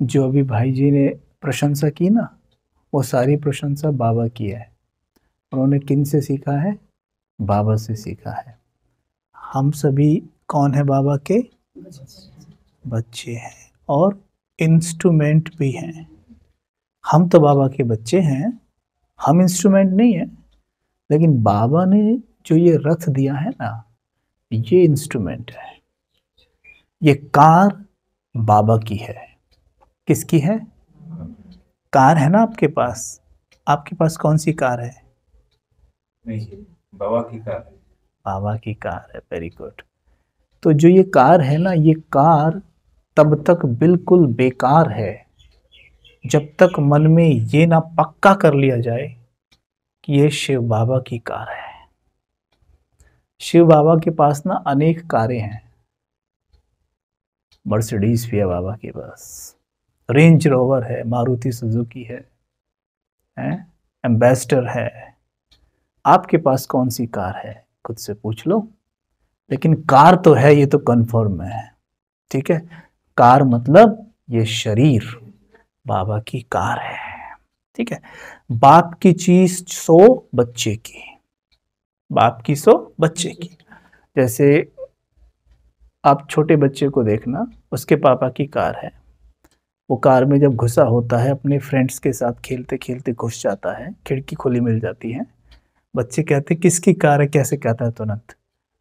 जो अभी भाई जी ने प्रशंसा की ना, वो सारी प्रशंसा बाबा की है। उन्होंने किन से सीखा है? बाबा से सीखा है। हम सभी कौन है? बाबा के बच्चे हैं और इंस्ट्रूमेंट भी हैं। हम तो बाबा के बच्चे हैं, हम इंस्ट्रूमेंट नहीं है, लेकिन बाबा ने जो ये रथ दिया है ना, ये इंस्ट्रूमेंट है। ये कार बाबा की है। किसकी है? कार है ना आपके पास? आपके पास कौन सी कार है? नहीं, बाबा की कार है। बाबा की कार है। Very good. तो जो ये कार है ना, ये कार तब तक बिल्कुल बेकार है जब तक मन में ये ना पक्का कर लिया जाए कि ये शिव बाबा की कार है। शिव बाबा के पास ना अनेक कारें हैं। मर्सिडीज भी है बाबा के पास, रेंज रोवर है, मारुति सुजुकी है, एम्बेसडर है। आपके पास कौन सी कार है? खुद से पूछ लो। लेकिन कार तो है, ये तो कंफर्म है। ठीक है, कार मतलब ये शरीर बाबा की कार है। ठीक है, बाप की चीज सो बच्चे की, बाप की सो बच्चे की। जैसे आप छोटे बच्चे को देखना, उसके पापा की कार है, वो कार में जब घुसा होता है अपने फ्रेंड्स के साथ खेलते खेलते घुस जाता है, खिड़की खुली मिल जाती है, बच्चे कहते किसकी कार है? कैसे कहता है तुरंत?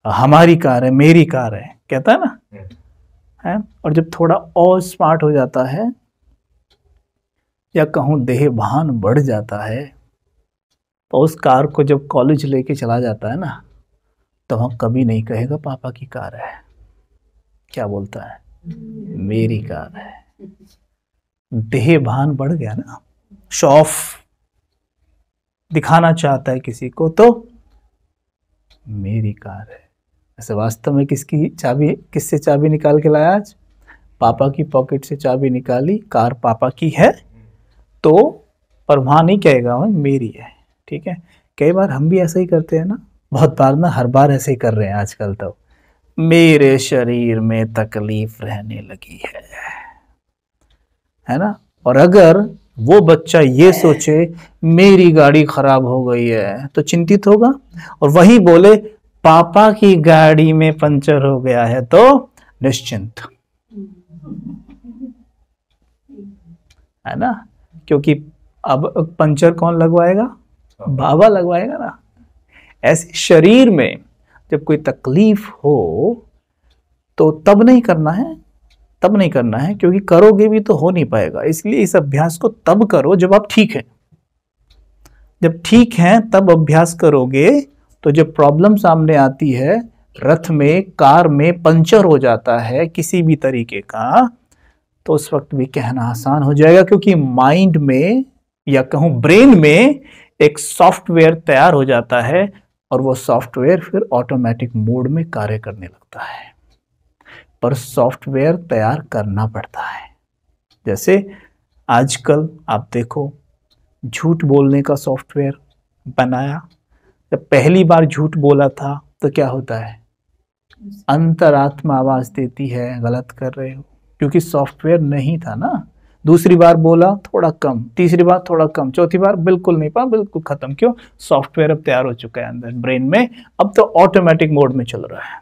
हमारी कार है, मेरी कार है, कहता है ना है। और जब थोड़ा और स्मार्ट हो जाता है या कहूँ देहभान बढ़ जाता है, तो उस कार को जब कॉलेज लेके चला जाता है ना, तो हम कभी नहीं कहेगा पापा की कार है। क्या बोलता है? मेरी कार है। देहभान बढ़ गया ना, शो ऑफ दिखाना चाहता है किसी को, तो मेरी कार है। ऐसे वास्तव में किसकी चाबी, किससे चाबी निकाल के लाया आज? पापा की पॉकेट से चाबी निकाली, कार पापा की है, तो पर वहां नहीं कहेगा वह मेरी है। ठीक है, कई बार हम भी ऐसा ही करते हैं ना, बहुत बार ना, हर बार ऐसे ही कर रहे हैं आजकल। तो मेरे शरीर में तकलीफ रहने लगी है ना। और अगर वो बच्चा ये सोचे मेरी गाड़ी खराब हो गई है, तो चिंतित होगा। और वही बोले पापा की गाड़ी में पंचर हो गया है, तो निश्चिंत है ना। क्योंकि अब पंचर कौन लगवाएगा? बाबा लगवाएगा ना। ऐसे शरीर में जब कोई तकलीफ हो तो तब नहीं करना है, तब नहीं करना है, क्योंकि करोगे भी तो हो नहीं पाएगा। इसलिए इस अभ्यास को तब करो जब आप ठीक हैं। जब ठीक हैं तब अभ्यास करोगे, तो जब प्रॉब्लम सामने आती है, रथ में, कार में पंचर हो जाता है किसी भी तरीके का, तो उस वक्त भी कहना आसान हो जाएगा, क्योंकि माइंड में या कहूं ब्रेन में एक सॉफ्टवेयर तैयार हो जाता है, और वो सॉफ्टवेयर फिर ऑटोमेटिक मोड में कार्य करने लगता है। पर सॉफ्टवेयर तैयार करना पड़ता है। जैसे आजकल आप देखो, झूठ बोलने का सॉफ्टवेयर बनाया। जब पहली बार झूठ बोला था तो क्या होता है? अंतरात्मा आवाज देती है गलत कर रहे हो, क्योंकि सॉफ्टवेयर नहीं था ना। दूसरी बार बोला थोड़ा कम, तीसरी बार थोड़ा कम, चौथी बार बिल्कुल नहीं पा, बिल्कुल खत्म। क्यों? सॉफ्टवेयर अब तैयार हो चुका है अंदर ब्रेन में, अब तो ऑटोमेटिक मोड में चल रहा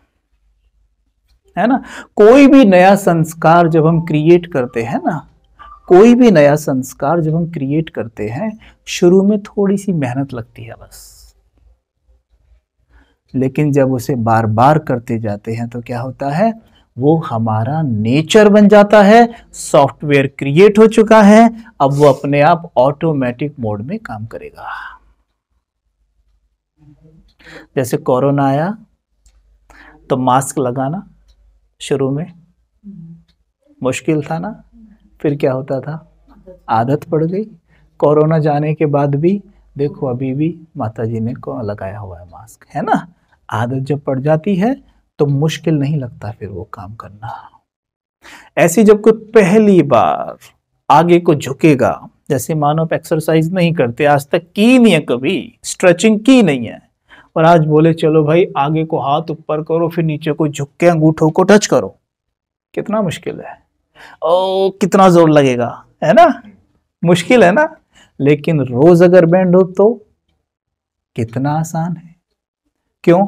है ना। कोई भी नया संस्कार जब हम क्रिएट करते हैं ना, कोई भी नया संस्कार जब हम क्रिएट करते हैं, शुरू में थोड़ी सी मेहनत लगती है बस, लेकिन जब उसे बार बार करते जाते हैं तो क्या होता है? वो हमारा नेचर बन जाता है, सॉफ्टवेयर क्रिएट हो चुका है, अब वो अपने आप ऑटोमेटिक मोड में काम करेगा। जैसे कोरोना आया तो मास्क लगाना शुरू में मुश्किल था ना, फिर क्या होता था? आदत पड़ गई। कोरोना जाने के बाद भी देखो अभी भी माता जी ने को लगाया हुआ है मास्क, है ना। आदत जब पड़ जाती है तो मुश्किल नहीं लगता फिर वो काम करना। ऐसी जब कोई पहली बार आगे को झुकेगा, जैसे मानो आप एक्सरसाइज नहीं करते, आज तक की नहीं है, कभी स्ट्रेचिंग की नहीं है, और आज बोले चलो भाई आगे को हाथ ऊपर करो, फिर नीचे को झुक के अंगूठों को टच करो, कितना मुश्किल है। ओ कितना जोर लगेगा, है ना, मुश्किल है ना। लेकिन रोज अगर बैंड हो तो कितना आसान है। क्यों?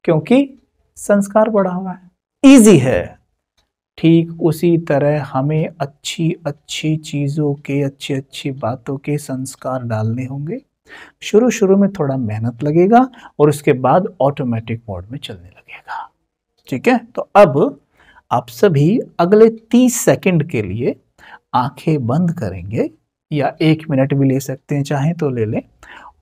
क्योंकि संस्कार बढ़ा हुआ है, इजी है। ठीक उसी तरह हमें अच्छी अच्छी चीजों के, अच्छी अच्छी बातों के संस्कार डालने होंगे। शुरू शुरू में थोड़ा मेहनत लगेगा और उसके बाद ऑटोमेटिक मोड में चलने लगेगा। ठीक है, तो अब आप सभी अगले 30 सेकंड के लिए आंखें बंद करेंगे, या 1 मिनट भी ले सकते हैं, चाहें तो ले लें,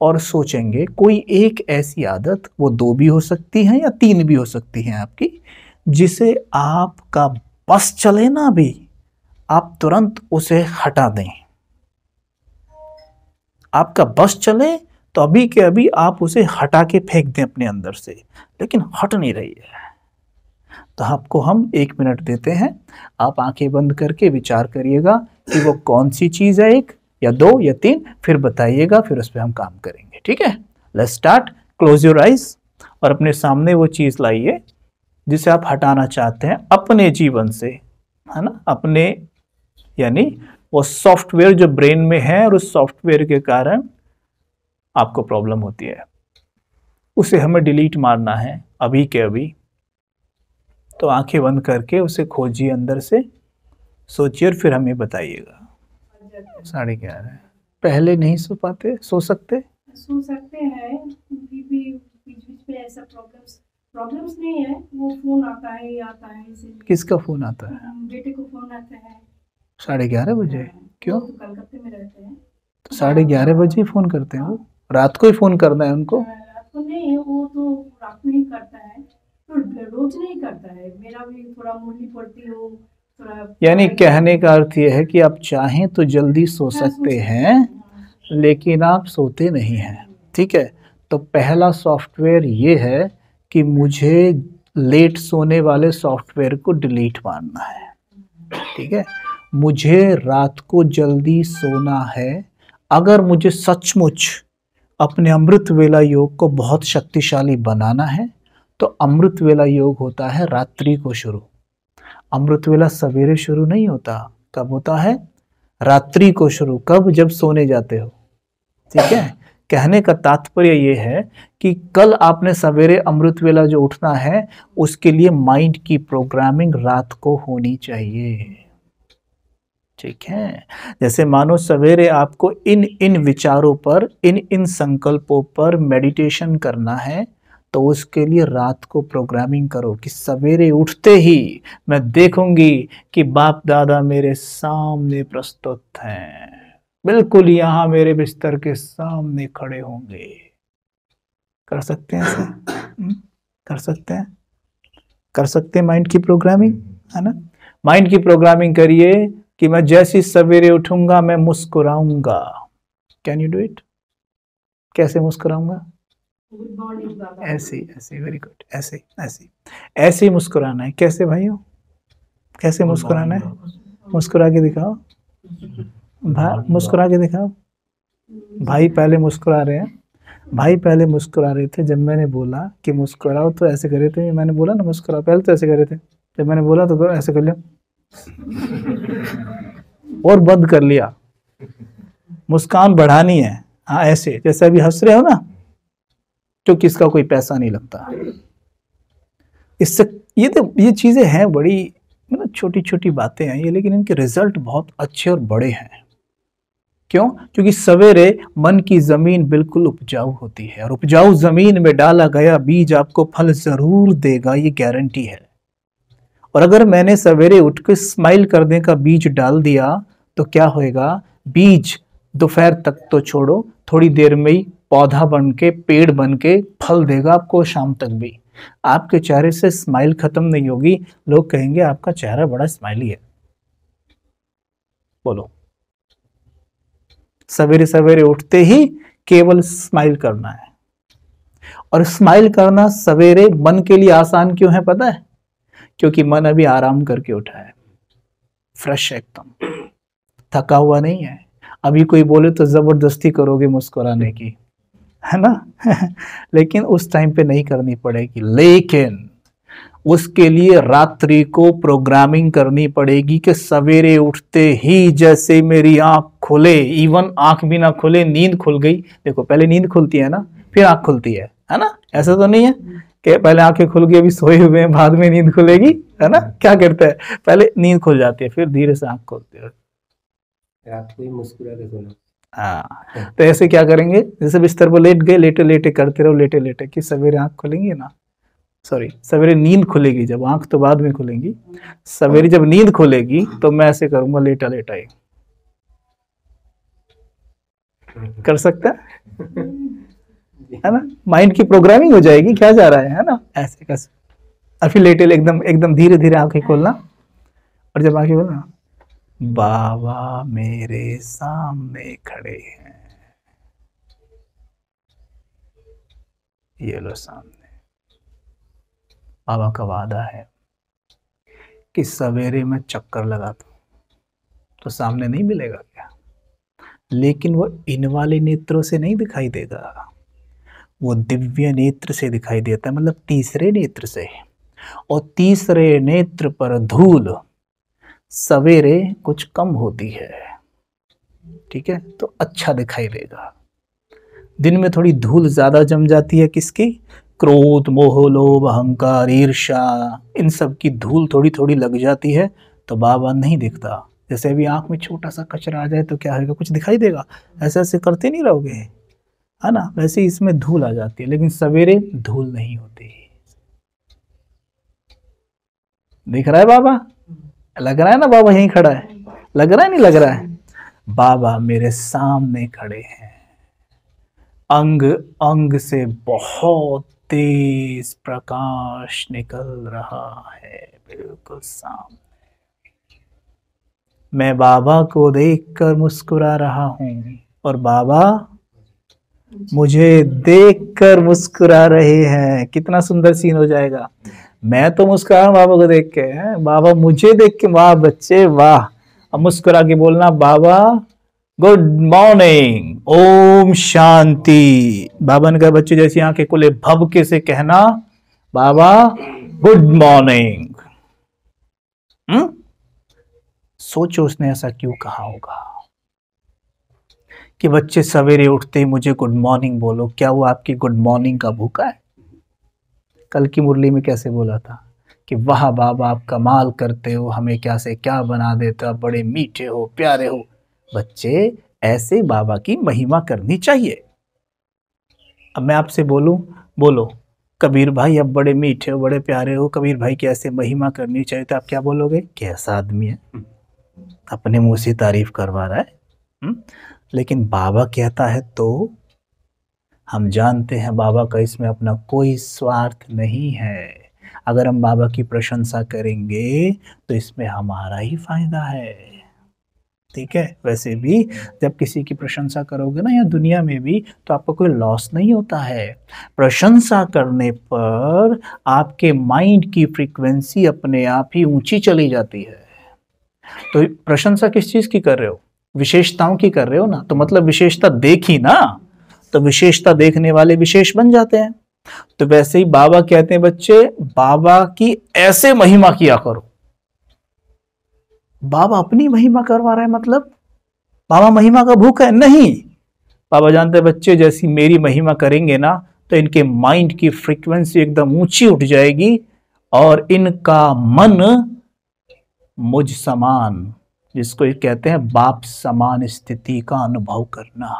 और सोचेंगे कोई एक ऐसी आदत, वो 2 भी हो सकती है या 3 भी हो सकती है आपकी, जिसे आपका बस चले ना भी, आप तुरंत उसे हटा दें। आपका बस चले तो अभी के अभी आप उसे हटा के फेंक दें अपने अंदर से, लेकिन हट नहीं रही है। तो आपको हम 1 मिनट देते हैं, आप आंखें बंद करके विचार करिएगा कि वो कौन सी चीज है, 1 या 2 या 3, फिर बताइएगा, फिर उस पर हम काम करेंगे। ठीक है, let's start. Close your eyes और अपने सामने वो चीज लाइए जिसे आप हटाना चाहते हैं अपने जीवन से, है ना, अपने, यानी वो सॉफ्टवेयर जो ब्रेन में है और उस सॉफ्टवेयर के कारण आपको प्रॉब्लम होती है, उसे हमें डिलीट मारना है अभी के अभी। तो आंखें बंद करके उसे खोजिए अंदर से, सोचिए और फिर हमें बताइएगा। 11:30 पहले नहीं सो पाते, सो सकते हैं, बीच में ऐसा प्रॉब्लम्स नहीं है, वो फोन आता है, इसीलिए। किसका फोन आता है? बेटे को फोन आता है 11:30 बजे। क्यों? तो कलकत्ते में रहते हैं, तो 11:30 बजे ही फोन करते हैं वो? रात को ही फोन करना है उनको? रात को नहीं, वो तो रात में ही करता है, तो रोज नहीं करता है। मेरा भी थोड़ा मुरली पड़ती हो, थोड़ा, यानी कहने का अर्थ यह है कि आप चाहें तो जल्दी सो सकते हैं, लेकिन आप सोते नहीं हैं। ठीक है, तो पहला सॉफ्टवेयर ये है कि मुझे लेट सोने वाले सॉफ्टवेयर को डिलीट मारना है। ठीक है, मुझे रात को जल्दी सोना है। अगर मुझे सचमुच अपने अमृत वेला योग को बहुत शक्तिशाली बनाना है, तो अमृत वेला योग होता है रात्रि को शुरू। अमृत वेला सवेरे शुरू नहीं होता। कब होता है? रात्रि को शुरू। कब? जब सोने जाते हो। ठीक है, कहने का तात्पर्य यह है कि कल आपने सवेरे अमृत वेला जो उठना है, उसके लिए माइंड की प्रोग्रामिंग रात को होनी चाहिए। ठीक है, जैसे मानो सवेरे आपको इन इन विचारों पर, इन इन संकल्पों पर मेडिटेशन करना है, तो उसके लिए रात को प्रोग्रामिंग करो कि सवेरे उठते ही मैं देखूंगी कि बाप दादा मेरे सामने प्रस्तुत हैं, बिल्कुल यहाँ मेरे बिस्तर के सामने खड़े होंगे। कर सकते हैं ऐसे? कर सकते हैं? कर सकते हैं माइंड की प्रोग्रामिंग, है ना। माइंड की प्रोग्रामिंग करिए कि मैं जैसे सवेरे उठूंगा मैं मुस्कुराऊंगा। Can you do it? कैसे मुस्कुराऊंगा? ऐसे ऐसे, वेरी गुड, ऐसे ऐसे ऐसे मुस्कुराना है। कैसे भाइयों, कैसे मुस्कुराना है? मुस्कुरा के दिखाओ मुस्कुरा के दिखाओ। भाई पहले मुस्कुरा रहे हैं, भाई पहले मुस्कुरा रहे थे। जब मैंने बोला कि मुस्कुराओ तो ऐसे कर रहे थे। मैंने बोला ना मुस्कुराओ, पहले तो ऐसे कर रहे थे। जब मैंने बोला तो ऐसे कर लिया और बंद कर लिया। मुस्कान बढ़ानी है। हाँ ऐसे, जैसे अभी हंस रहे हो ना, तो किसका कोई पैसा नहीं लगता इससे। ये चीजें हैं बड़ी, मतलब छोटी छोटी बातें हैं ये, लेकिन इनके रिजल्ट बहुत अच्छे और बड़े हैं। क्यों? क्योंकि सवेरे मन की जमीन बिल्कुल उपजाऊ होती है, और उपजाऊ जमीन में डाला गया बीज आपको फल जरूर देगा, ये गारंटी है। और अगर मैंने सवेरे उठ के स्माइल करने का बीज डाल दिया तो क्या होएगा? बीज दोपहर तक तो छोड़ो, थोड़ी देर में ही पौधा बन के, पेड़ बन के फल देगा आपको शाम तक भी। आपके चेहरे से स्माइल खत्म नहीं होगी, लोग कहेंगे आपका चेहरा बड़ा स्माइली है। बोलो, सवेरे सवेरे उठते ही केवल स्माइल करना है। और स्माइल करना सवेरे मन के लिए आसान क्यों है पता है? क्योंकि मन अभी आराम करके उठा है, फ्रेश एकदम, थका हुआ नहीं है। अभी कोई बोले तो जबरदस्ती करोगे मुस्कुराने की, है ना लेकिन उस टाइम पे नहीं करनी पड़ेगी। लेकिन उसके लिए रात्रि को प्रोग्रामिंग करनी पड़ेगी कि सवेरे उठते ही जैसे मेरी आंख खुले, इवन आंख भी ना खुले, नींद खुल गई। देखो पहले नींद खुलती है ना, फिर आंख खुलती है ना? ऐसा तो नहीं है कि पहले आंखें खुल गई, अभी सोए हुए हैं, बाद में नींद खुलेगी, है ना? क्या करते हैं, पहले नींद खुल जाती है, फिर धीरे से आंख खोलते हैं। रात को ही मुस्कुरा के सोना। हाँ, तो ऐसे क्या करेंगे, जैसे बिस्तर पर लेट गए, लेटे लेटे करते रहो, लेटे लेटे, कि सवेरे आंख खुलेंगी ना, सॉरी सवेरे नींद खुलेगी, जब आंख तो बाद में खुलेंगी, सवेरे जब नींद खुलेगी तो मैं ऐसे करूंगा, लेटा लेटा ही। कर सकता है ना? माइंड की प्रोग्रामिंग हो जाएगी, क्या जा रहा है ना? ऐसे कैसे, और फिर लेटे एकदम एकदम धीरे धीरे आंखें खोलना, और जब आंखें खोलना, बाबा मेरे सामने खड़े हैं, ये लो सामने। बाबा का वादा है कि सवेरे मैं चक्कर लगाता हूं तो सामने नहीं मिलेगा क्या? लेकिन वो इन वाले नेत्रों से नहीं दिखाई देगा, वो दिव्य नेत्र से दिखाई देता है, मतलब तीसरे नेत्र से। और तीसरे नेत्र पर धूल सवेरे कुछ कम होती है, ठीक है, तो अच्छा दिखाई देगा। दिन में थोड़ी धूल ज्यादा जम जाती है, किसकी? क्रोध, मोह, लोभ, अहंकार, ईर्ष्या, इन सब की धूल थोड़ी थोड़ी लग जाती है, तो बाबा नहीं दिखता। जैसे अभी आंख में छोटा सा कचरा आ जाए तो क्या होगा, कुछ दिखाई देगा? ऐसे ऐसे करते नहीं रहोगे, है ना? वैसे ही इसमें धूल आ जाती है, लेकिन सवेरे धूल नहीं होती। दिख रहा है बाबा? लग रहा है ना बाबा यहीं खड़ा है? लग रहा है, नहीं लग रहा है? बाबा मेरे सामने खड़े हैं, अंग अंग से बहुत तेज प्रकाश निकल रहा है, बिल्कुल सामने। मैं बाबा को देखकर मुस्कुरा रहा हूं, और बाबा मुझे देखकर मुस्कुरा रहे हैं। कितना सुंदर सीन हो जाएगा। मैं तो मुस्कुरा बाबा को देख के, बाबा मुझे देख के, वाह बच्चे वाह। अब मुस्कुरा के बोलना, बाबा गुड मॉर्निंग, ओम शांति। बाबा ने कहा, बच्चे जैसी आंखें खुले भभके से कहना, बाबा गुड मॉर्निंग। सोचो उसने ऐसा क्यों कहा होगा कि बच्चे सवेरे उठते ही मुझे गुड मॉर्निंग बोलो। क्या वो आपकी गुड मॉर्निंग का भूखा है? कल की मुरली में कैसे बोला था कि वाह बाबा आप कमाल करते हो, हमें क्या से क्या बना देते हो, आप बड़े मीठे हो, प्यारे हो। बच्चे ऐसे बाबा की महिमा करनी चाहिए। अब मैं आपसे बोलूं, बोलो कबीर भाई अब बड़े मीठे हो, बड़े प्यारे हो, कबीर भाई की ऐसे महिमा करनी चाहिए, तो आप क्या बोलोगे? कैसा आदमी है, अपने मुंह से तारीफ करवा रहा है। लेकिन बाबा कहता है तो हम जानते हैं बाबा का इसमें अपना कोई स्वार्थ नहीं है। अगर हम बाबा की प्रशंसा करेंगे तो इसमें हमारा ही फायदा है, ठीक है। वैसे भी जब किसी की प्रशंसा करोगे ना, या दुनिया में भी, तो आपको कोई लॉस नहीं होता है। प्रशंसा करने पर आपके माइंड की फ्रीक्वेंसी अपने आप ही ऊंची चली जाती है। तो प्रशंसा किस चीज की कर रहे हो? विशेषताओं की कर रहे हो ना, तो मतलब विशेषता देखी ना, तो विशेषता देखने वाले विशेष बन जाते हैं। तो वैसे ही बाबा कहते हैं, बच्चे बाबा की ऐसे महिमा किया करो। बाबा अपनी महिमा करवा रहा है, मतलब बाबा महिमा का भूख है? नहीं, बाबा जानते हैं बच्चे जैसी मेरी महिमा करेंगे ना, तो इनके माइंड की फ्रीक्वेंसी एकदम ऊंची उठ जाएगी, और इनका मन मुझ समान, जिसको ये कहते हैं बाप समान स्थिति का अनुभव करना,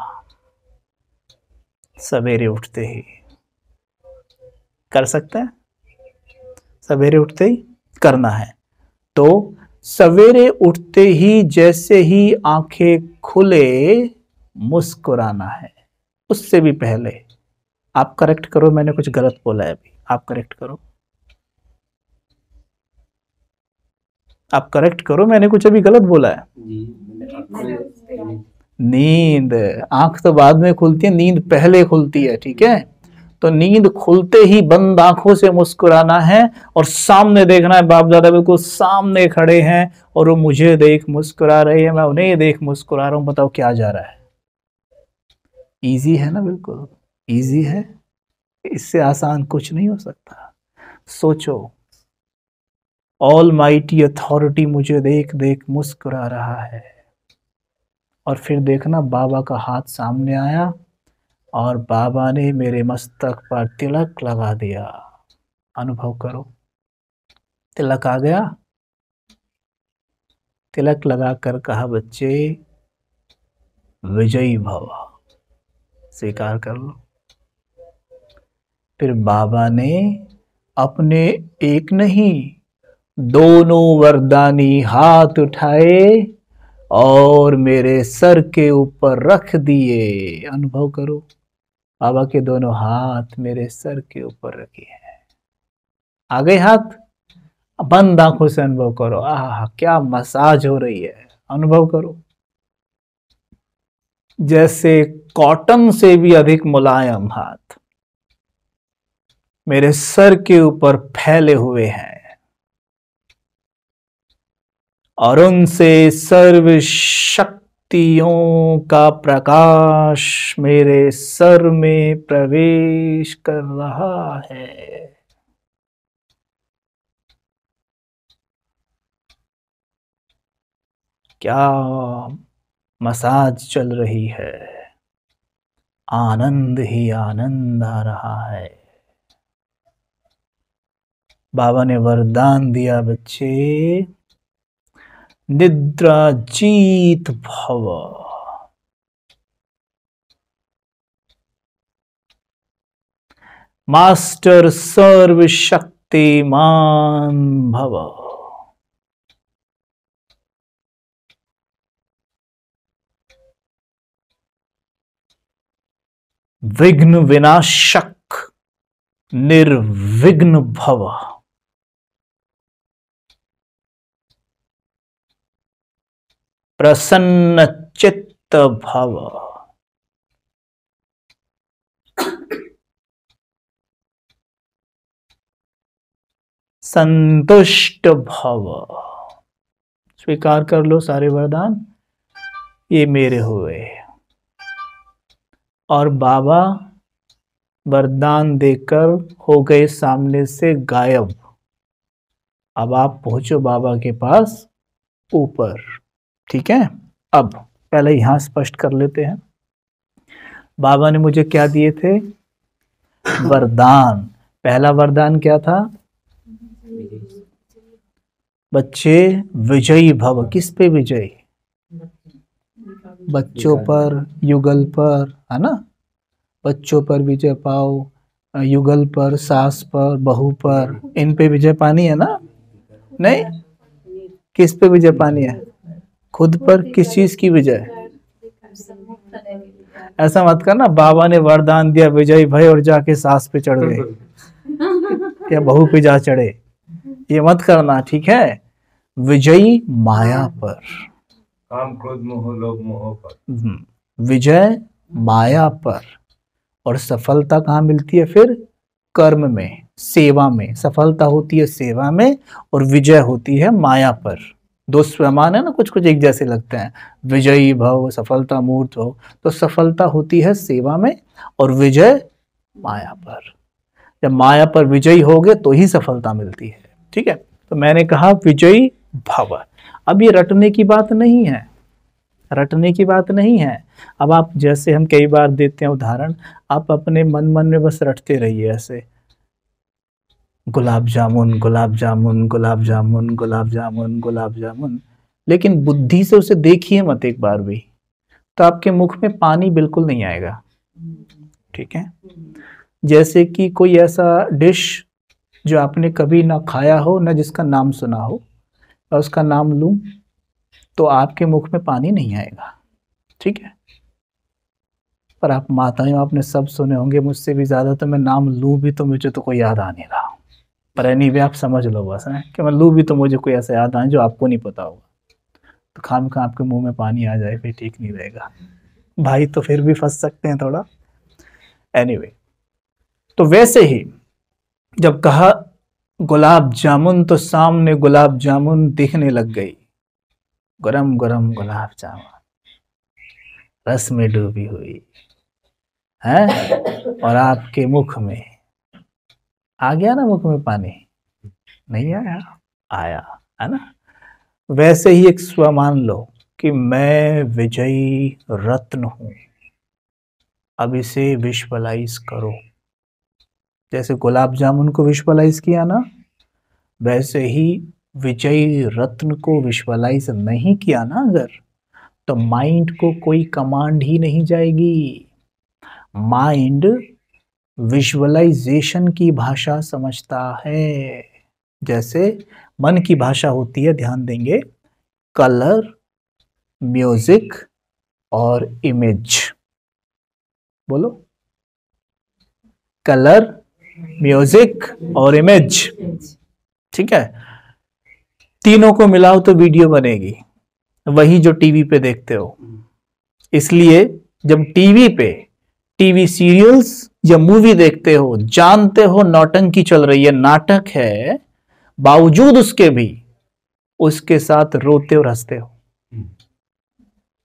सवेरे उठते ही कर सकते हैं। सवेरे उठते ही करना है। तो सवेरे उठते ही जैसे ही आंखें खुले मुस्कुराना है। उससे भी पहले आप करेक्ट करो, मैंने कुछ गलत बोला है अभी, आप करेक्ट करो, आप करेक्ट करो, मैंने कुछ अभी गलत बोला है। नींद, आंख तो बाद में खुलती है, नींद पहले खुलती है, ठीक है। तो नींद खुलते ही बंद आंखों से मुस्कुराना है, और सामने देखना है, बाप दादा बिल्कुल सामने खड़े हैं और वो मुझे देख मुस्कुरा रहे हैं, मैं उन्हें देख मुस्कुरा रहा हूं। बताओ क्या जा रहा है? इजी है ना? बिल्कुल इजी है, इससे आसान कुछ नहीं हो सकता। सोचो ऑल माइटी अथॉरिटी मुझे देख देख मुस्कुरा रहा है। और फिर देखना बाबा का हाथ सामने आया और बाबा ने मेरे मस्तक पर तिलक लगा दिया। अनुभव करो, तिलक आ गया। तिलक लगाकर कहा, बच्चे विजयी भव, स्वीकार कर लो। फिर बाबा ने अपने एक नहीं दोनों वरदानी हाथ उठाए और मेरे सर के ऊपर रख दिए। अनुभव करो, बाबा के दोनों हाथ मेरे सर के ऊपर रखे हैं। आ गए हाथ, बंद आंखों से अनुभव करो। आह, क्या मसाज हो रही है। अनुभव करो, जैसे कॉटन से भी अधिक मुलायम हाथ मेरे सर के ऊपर फैले हुए हैं और उनसे सर्व शक्तियों का प्रकाश मेरे सर में प्रवेश कर रहा है। क्या मसाज चल रही है, आनंद ही आनंद आ रहा है। बाबा ने वरदान दिया, बच्चे निद्रा जीत भव। मास्टर सर्व शक्तिमान भव। विघ्न विनाशक निर्विघ्न भव। प्रसन्न चित्त भव। संतुष्ट भव। स्वीकार कर लो सारे वरदान, ये मेरे हुए। और बाबा वरदान देकर हो गए सामने से गायब। अब आप पहुंचो बाबा के पास ऊपर, ठीक है। अब पहले यहां स्पष्ट कर लेते हैं, बाबा ने मुझे क्या दिए थे वरदान। पहला वरदान क्या था बच्चे, विजयी भव। किस पे विजयी? बच्चों पर, युगल पर, है ना। बच्चों पर विजय पाओ, युगल पर, सास पर, बहू पर, इन पे विजय पानी है ना। नहीं, किस पे विजय पानी है? खुद पर। किस चीज की विजय? ऐसा मत करना बाबा ने वरदान दिया विजयी भय और जाके सास पे चढ़ गए या बहू पे जा चढ़े, ये मत करना, ठीक है। विजयी माया पर, काम क्रोध मोह लोभ मोह पर। विजय माया पर। और सफलता कहाँ मिलती है फिर? कर्म में, सेवा में। सफलता होती है सेवा में और विजय होती है माया पर। दो समान है ना, कुछ कुछ एक जैसे लगते हैं। विजयी भव, सफलता मूर्त हो, तो सफलता होती है सेवा में और विजय माया पर। जब माया पर विजयी होगे तो ही सफलता मिलती है, ठीक है। तो मैंने कहा विजयी भव। अब ये रटने की बात नहीं है, रटने की बात नहीं है। अब आप जैसे हम कई बार देते हैं उदाहरण, आप अपने मन मन में बस रटते रहिए ऐसे, गुलाब जामुन गुलाब जामुन गुलाब जामुन गुलाब जामुन गुलाब जामुन, लेकिन बुद्धि से उसे देखिए मत एक बार भी, तो आपके मुख में पानी बिल्कुल नहीं आएगा, ठीक है। जैसे कि कोई ऐसा डिश जो आपने कभी ना खाया हो, ना जिसका नाम सुना हो, और उसका नाम लूं तो आपके मुख में पानी नहीं आएगा, ठीक है। पर आप माताएं, आपने सब सुने होंगे मुझसे भी ज्यादा, तो मैं नाम लूं भी तो मुझे तो कोई याद आ नहीं रहा। पर एनीवे आप समझ लो बस है कि मैं लूं भी तो मुझे कोई ऐसा याद आए जो आपको नहीं पता होगा, तो खाम खा आपके मुंह में पानी आ जाए फिर ठीक नहीं रहेगा भाई, तो फिर भी फंस सकते हैं थोड़ा। एनीवे, तो वैसे ही जब कहा गुलाब जामुन तो सामने गुलाब जामुन दिखने लग गई, गरम गरम गुलाब जामुन रस में डूबी हुई है, और आपके मुख में आ गया ना, मुख में पानी नहीं आया? आया, है ना। वैसे ही एक स्व मान लो कि मैं विजयी रत्न हूं, अब इसे विजुअलाइज करो। जैसे गुलाब जामुन को विजुअलाइज किया ना, वैसे ही विजयी रत्न को विजुअलाइज नहीं किया ना अगर, तो माइंड को कोई कमांड ही नहीं जाएगी। माइंड विजुअलाइजेशन की भाषा समझता है। जैसे मन की भाषा होती है, ध्यान देंगे, कलर, म्यूजिक और इमेज। बोलो, कलर, म्यूजिक और इमेज, ठीक है। तीनों को मिलाओ तो वीडियो बनेगी, वही जो टीवी पे देखते हो। इसलिए जब टीवी पे टीवी सीरियल्स या मूवी देखते हो, जानते हो नौटंकी चल रही है, नाटक है, बावजूद उसके भी उसके साथ रोते और हंसते हो।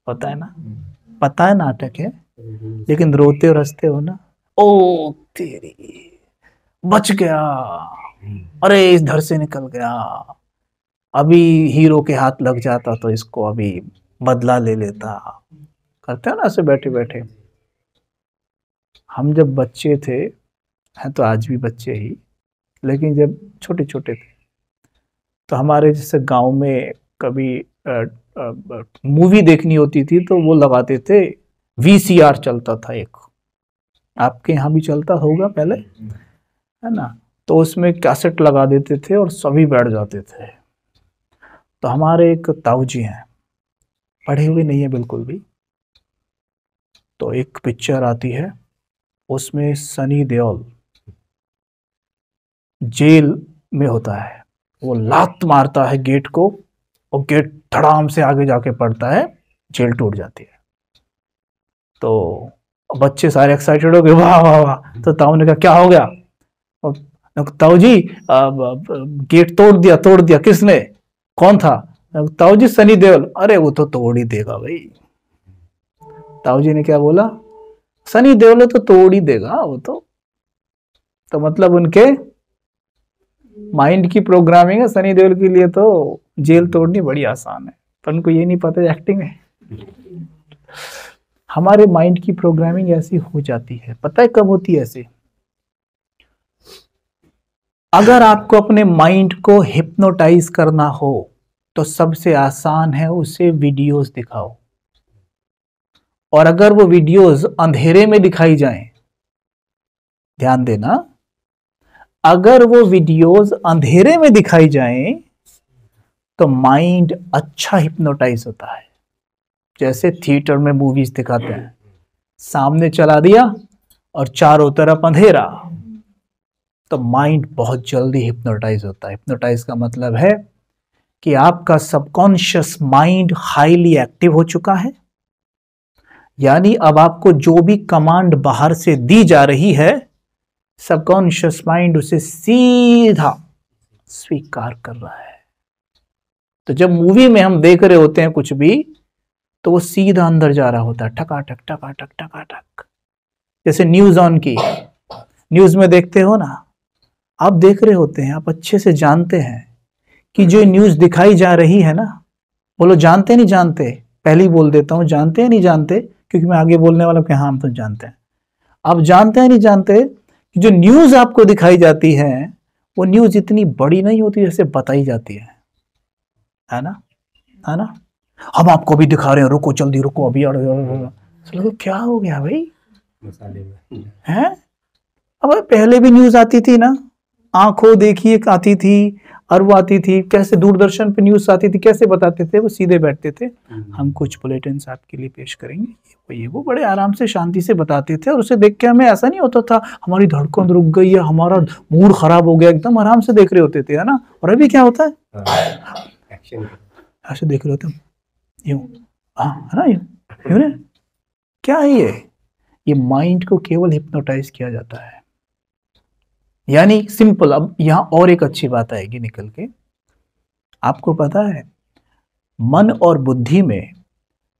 पता है ना, पता है नाटक है, लेकिन रोते और हंसते हो ना। ओ तेरी, बच गया, अरे इधर से निकल गया, अभी हीरो के हाथ लग जाता तो इसको अभी बदला ले लेता। करते हो ना ऐसे बैठे बैठे। हम जब बच्चे थे, हैं तो आज भी बच्चे ही, लेकिन जब छोटे छोटे थे तो हमारे जैसे गांव में कभी मूवी देखनी होती थी तो वो लगाते थे, वीसीआर चलता था एक, आपके यहाँ भी चलता होगा पहले, है ना। तो उसमें कैसेट लगा देते थे और सभी बैठ जाते थे। तो हमारे एक ताऊ जी हैं, पढ़े हुए नहीं है बिल्कुल भी, तो एक पिक्चर आती है, उसमें सनी देओल जेल में होता है, वो लात मारता है गेट को और गेट धड़ाम से आगे जाके पड़ता है, जेल टूट जाती है। तो बच्चे सारे एक्साइटेड हो गए, वाह वाह वाह। तो ताऊ ने कहा क्या हो गया? और ताऊ जी गेट तोड़ दिया किसने, कौन था? ताऊ जी सनी देओल। अरे वो तो तोड़ ही देगा भाई। ताऊ जी ने क्या बोला, सनी देओल तो तोड़ ही देगा वो तो मतलब उनके माइंड की प्रोग्रामिंग है, सनी देओल के लिए तो जेल तोड़नी बड़ी आसान है, पर उनको ये नहीं पता एक्टिंग है। हमारे माइंड की प्रोग्रामिंग ऐसी हो जाती है, पता है कब होती है ऐसे? अगर आपको अपने माइंड को हिप्नोटाइज करना हो तो सबसे आसान है उसे वीडियोस दिखाओ, और अगर वो वीडियोस अंधेरे में दिखाई जाएं, ध्यान देना, अगर वो वीडियोस अंधेरे में दिखाई जाएं तो माइंड अच्छा हिप्नोटाइज होता है। जैसे थिएटर में मूवीज दिखाते हैं, सामने चला दिया और चारों तरफ अंधेरा, तो माइंड बहुत जल्दी हिप्नोटाइज होता है। हिप्नोटाइज का मतलब है कि आपका सबकॉन्शियस माइंड हाईली एक्टिव हो चुका है, यानी अब आपको जो भी कमांड बाहर से दी जा रही है, सबकॉन्शियस माइंड उसे सीधा स्वीकार कर रहा है। तो जब मूवी में हम देख रहे होते हैं कुछ भी, तो वो सीधा अंदर जा रहा होता है, ठकाठक ठकाठक ठकाठक। जैसे न्यूज ऑन की, न्यूज में देखते हो ना, आप देख रहे होते हैं, आप अच्छे से जानते हैं कि जो न्यूज दिखाई जा रही है ना, बोलो जानते नहीं जानते? पहले ही बोल देता हूं, जानते हैं नहीं जानते, क्योंकि मैं आगे बोलने वाला हूं कि हाँ हम तो जानते हैं। आप जानते हैं नहीं जानते कि जो न्यूज आपको दिखाई जाती है वो न्यूज इतनी बड़ी नहीं होती जैसे बताई जाती है ना, है ना। हम आपको भी दिखा रहे हैं, रुको जल्दी रुको अभी, चलो क्या हो गया भाई, मसाले में है। अब पहले भी न्यूज आती थी ना, आंखों देखिए आती थी, और वो आती थी कैसे, दूरदर्शन पे न्यूज आती थी, कैसे बताते थे, वो सीधे बैठते थे, हम कुछ बुलेटिन आपके लिए पेश करेंगे, ये वो बड़े आराम से शांति से बताते थे, और उसे देख के हमें ऐसा नहीं होता था हमारी धड़कन रुक गई या हमारा मूड खराब हो गया, एकदम आराम से देख रहे होते थे, है ना। और अभी क्या होता है, एक्शन ऐसे देख रहे होते यूं, हाँ है ना, यूं ना। क्या है ये माइंड को केवल हिप्नोटाइज किया जाता है। यानी सिंपल, अब यहां और एक अच्छी बात आएगी निकल के, आपको पता है मन और बुद्धि में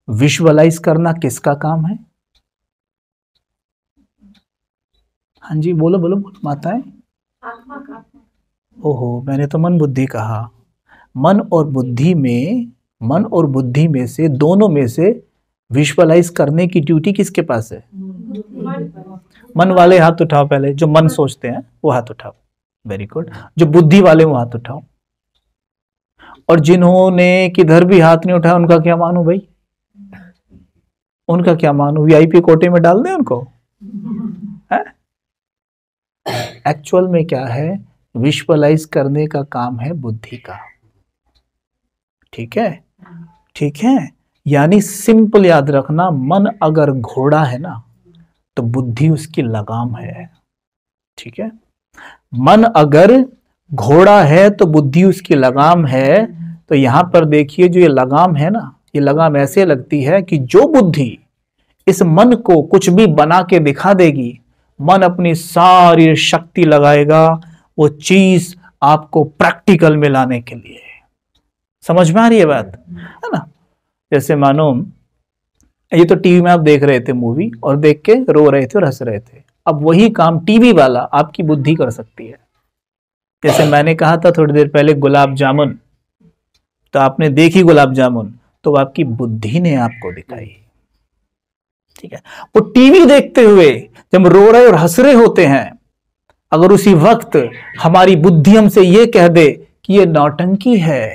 विजुअलाइज करना किसका काम है? हाँ जी बोलो बोलो बोलो माताएं। आत्मा का। ओहो, मैंने तो मन बुद्धि कहा। मन और बुद्धि में से, दोनों में से विजुअलाइज करने की ड्यूटी किसके पास है? मन वाले हाथ उठाओ पहले, जो मन सोचते हैं वो हाथ उठाओ। Very good. जो बुद्धि वाले वो हाथ उठाओ। और जिन्होंने किधर भी हाथ नहीं उठाया उनका क्या मानूं भाई? उनका क्या मानूं? वीआईपी कोटे में डाल दें उनको? एक्चुअल में क्या है? विजुअलाइज करने का काम है बुद्धि का। ठीक है, ठीक है। यानी सिंपल याद रखना, मन अगर घोड़ा है ना तो बुद्धि उसकी लगाम है। ठीक है, मन अगर घोड़ा है तो बुद्धि उसकी लगाम है। तो यहां पर देखिए, जो ये लगाम है ना, ये लगाम ऐसे लगती है कि जो बुद्धि इस मन को कुछ भी बना के दिखा देगी, मन अपनी सारी शक्ति लगाएगा वो चीज आपको प्रैक्टिकल में लाने के लिए। समझ में आ रही है बात? है ना? जैसे मानो ये तो टीवी में आप देख रहे थे मूवी, और देख के रो रहे थे और हंस रहे थे। अब वही काम टीवी वाला आपकी बुद्धि कर सकती है। जैसे मैंने कहा था थोड़ी देर पहले गुलाब जामुन, तो आपने देखी गुलाब जामुन, तो आपकी बुद्धि ने आपको दिखाई। ठीक है, वो टीवी देखते हुए जब रो रहे और हंस रहे होते हैं, अगर उसी वक्त हमारी बुद्धि हमसे ये कह दे कि ये नौटंकी है,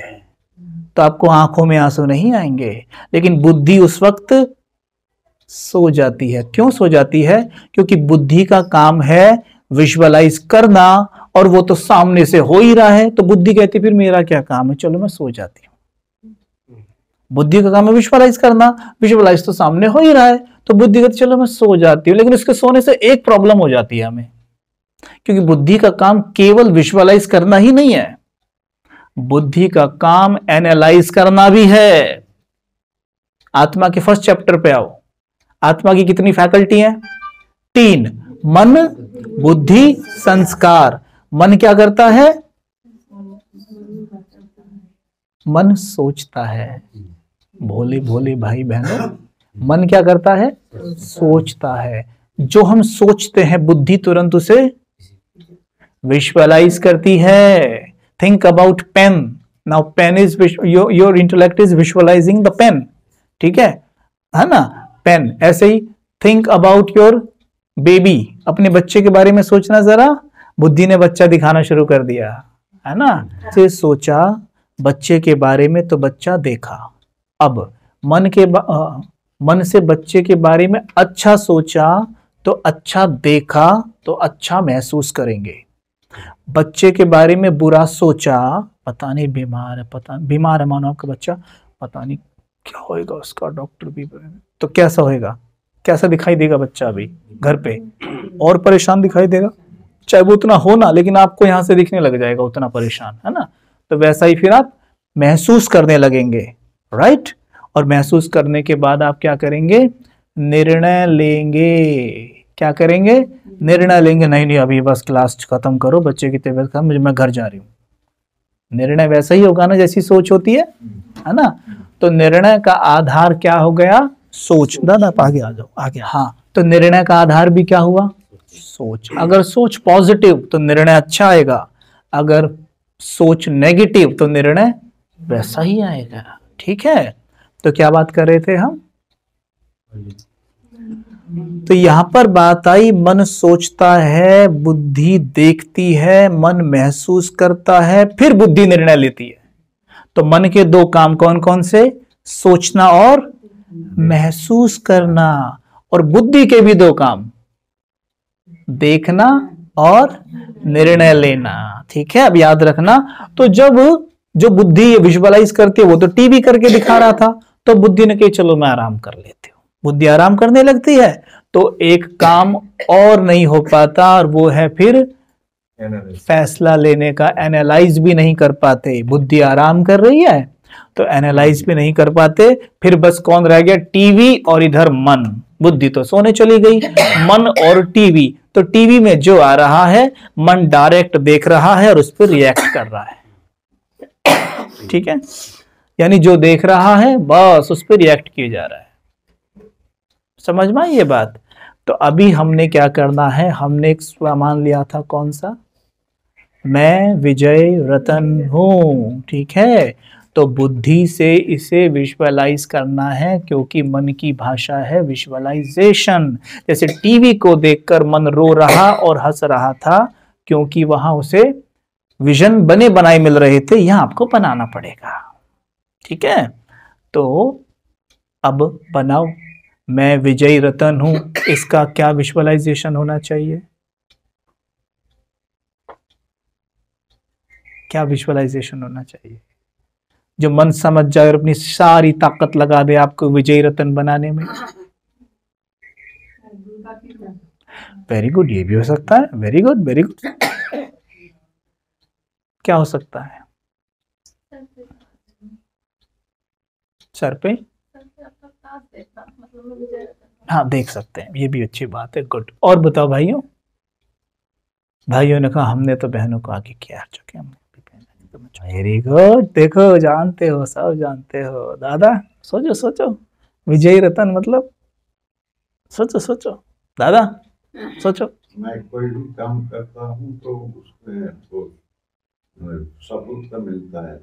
तो आपको आंखों में आंसू नहीं आएंगे। लेकिन बुद्धि उस वक्त सो जाती है। क्यों सो जाती है? क्योंकि बुद्धि का काम है विजुअलाइज करना, और वो तो सामने से हो ही रहा है। तो बुद्धि कहती फिर मेरा क्या काम है, चलो मैं सो जाती हूं। बुद्धि का काम है विजुअलाइज करना, विजुअलाइज तो सामने हो ही रहा है, तो बुद्धि कहती चलो मैं सो जाती हूँ। लेकिन उसके सोने से एक प्रॉब्लम हो जाती है हमें, क्योंकि बुद्धि का काम केवल विजुअलाइज करना ही नहीं है, बुद्धि का काम एनालाइज करना भी है। आत्मा के फर्स्ट चैप्टर पे आओ। आत्मा की कितनी फैकल्टी है? 3। मन, बुद्धि, संस्कार। मन क्या करता है? मन सोचता है। भोले भोले भाई बहनों, मन क्या करता है? सोचता है। जो हम सोचते हैं बुद्धि तुरंत उसे विजुअलाइज करती है। Think about pen. Now pen is your intellect is visualizing the pen. ठीक है ना? पेन। ऐसे ही think about your baby. अपने बच्चे के बारे में सोचना जरा, बुद्धि ने बच्चा दिखाना शुरू कर दिया, है ना? से सोचा बच्चे के बारे में तो बच्चा देखा। अब मन से बच्चे के बारे में अच्छा सोचा तो अच्छा देखा, तो अच्छा महसूस करेंगे। बच्चे के बारे में बुरा सोचा, पता नहीं बीमार है मानो आपका बच्चा, पता नहीं क्या होएगा उसका, डॉक्टर भी, तो कैसा होएगा? कैसा दिखाई देगा बच्चा अभी घर पे? और परेशान दिखाई देगा, चाहे वो उतना हो ना, लेकिन आपको यहां से दिखने लग जाएगा उतना परेशान, है ना? तो वैसा ही फिर आप महसूस करने लगेंगे, राइट? और महसूस करने के बाद आप क्या करेंगे? निर्णय लेंगे। क्या करेंगे? निर्णय लेंगे। नहीं अभी बस क्लास खत्म करो, बच्चे की तबीयत खराब, मैं घर जा रही हूँ। निर्णय वैसा ही होगा ना जैसी सोच होती है ना? तो निर्णय का आधार क्या हो गया? सोच। दादा आप आगे आ जाओ, आगे। हाँ, तो निर्णय का आधार भी क्या हुआ? सोच। अगर सोच पॉजिटिव तो निर्णय अच्छा आएगा, अगर सोच नेगेटिव तो निर्णय वैसा ही आएगा। ठीक है, तो क्या बात कर रहे थे हम? तो यहां पर बात आई, मन सोचता है, बुद्धि देखती है, मन महसूस करता है, फिर बुद्धि निर्णय लेती है। तो मन के 2 काम कौन कौन से? सोचना और महसूस करना। और बुद्धि के भी 2 काम, देखना और निर्णय लेना। ठीक है, अब याद रखना। तो जब जो बुद्धि विजुअलाइज करती है वो तो टीवी करके दिखा रहा था, तो बुद्धि ने कही चलो मैं आराम कर लेती हूँ। बुद्धि आराम करने लगती है तो एक काम और नहीं हो पाता, और वो है फिर फैसला लेने का। एनालाइज भी नहीं कर पाते, बुद्धि आराम कर रही है तो एनालाइज भी नहीं कर पाते। फिर बस कौन रह गया? टीवी और इधर मन। बुद्धि तो सोने चली गई, मन और टीवी। तो टीवी में जो आ रहा है मन डायरेक्ट देख रहा है और उस पर रिएक्ट कर रहा है। ठीक है, यानी जो देख रहा है बस उस पर रिएक्ट किया जा रहा है। समझ में आई ये बात? तो अभी हमने क्या करना है? हमने एक सामान लिया था, कौन सा? मैं विजय रतन हूं, ठीक है। तो बुद्धि से इसे विजुअलाइज करना है, क्योंकि मन की भाषा है विजुअलाइजेशन। जैसे टीवी को देखकर मन रो रहा और हंस रहा था, क्योंकि वहां उसे विजन बने बनाए मिल रहे थे, यहां आपको बनाना पड़ेगा, ठीक है। तो अब बनाओ, मैं विजय रतन हूं, इसका क्या विजुअलाइजेशन होना चाहिए? क्या विजुअलाइजेशन होना चाहिए जो मन समझ जाए और अपनी सारी ताकत लगा दे आपको विजय रतन बनाने में? वेरी गुड, ये भी हो सकता है। Very good, very good. क्या हो सकता है? सर पे, हाँ देख सकते हैं, ये भी अच्छी बात है। गुड। और बताओ भाइयों, भाइयों ने कहा हमने तो बहनों को आगे किया चुके, हमने वेरी गुड। देखो जानते हो, सब जानते हो। दादा सोचो सोचो, विजय रतन मतलब सोचो सोचो, दादा सोचो। मैं कोई भी काम करता हूँ तो उसमें तो सफलता मिलता है।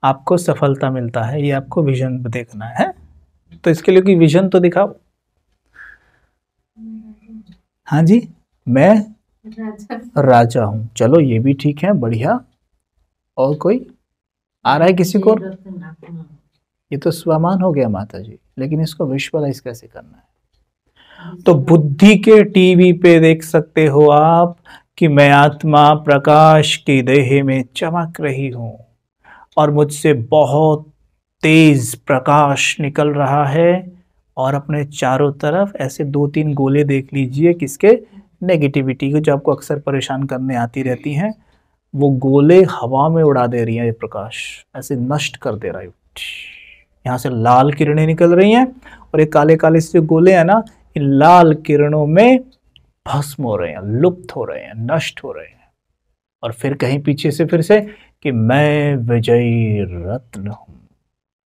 आपको सफलता मिलता है, ये आपको विजन देखना है, तो इसके लिए कोई विजन तो दिखाओ। हाँ जी, मैं राजा हूँ, चलो ये भी ठीक है, बढ़िया। और कोई आ रहा है किसी को? ये तो स्वमान हो गया माता जी, लेकिन इसको विजुअलाइज कैसे करना है? तो बुद्धि के टीवी पे देख सकते हो आप कि मैं आत्मा प्रकाश की देह में चमक रही हूं और मुझसे बहुत तेज प्रकाश निकल रहा है, और अपने चारों तरफ ऐसे 2-3 गोले देख लीजिए, किसके? नेगेटिविटी को, जो आपको अक्सर परेशान करने आती रहती हैं। वो गोले हवा में उड़ा दे रही हैं, ये प्रकाश ऐसे नष्ट कर दे रहा है। यहाँ से लाल किरणें निकल रही हैं, और ये काले काले से गोले हैं ना, इन लाल किरणों में भस्म हो रहे हैं, लुप्त हो रहे हैं, नष्ट हो रहे हैं। और फिर कहीं पीछे से फिर से कि मैं विजय रत्न हूं,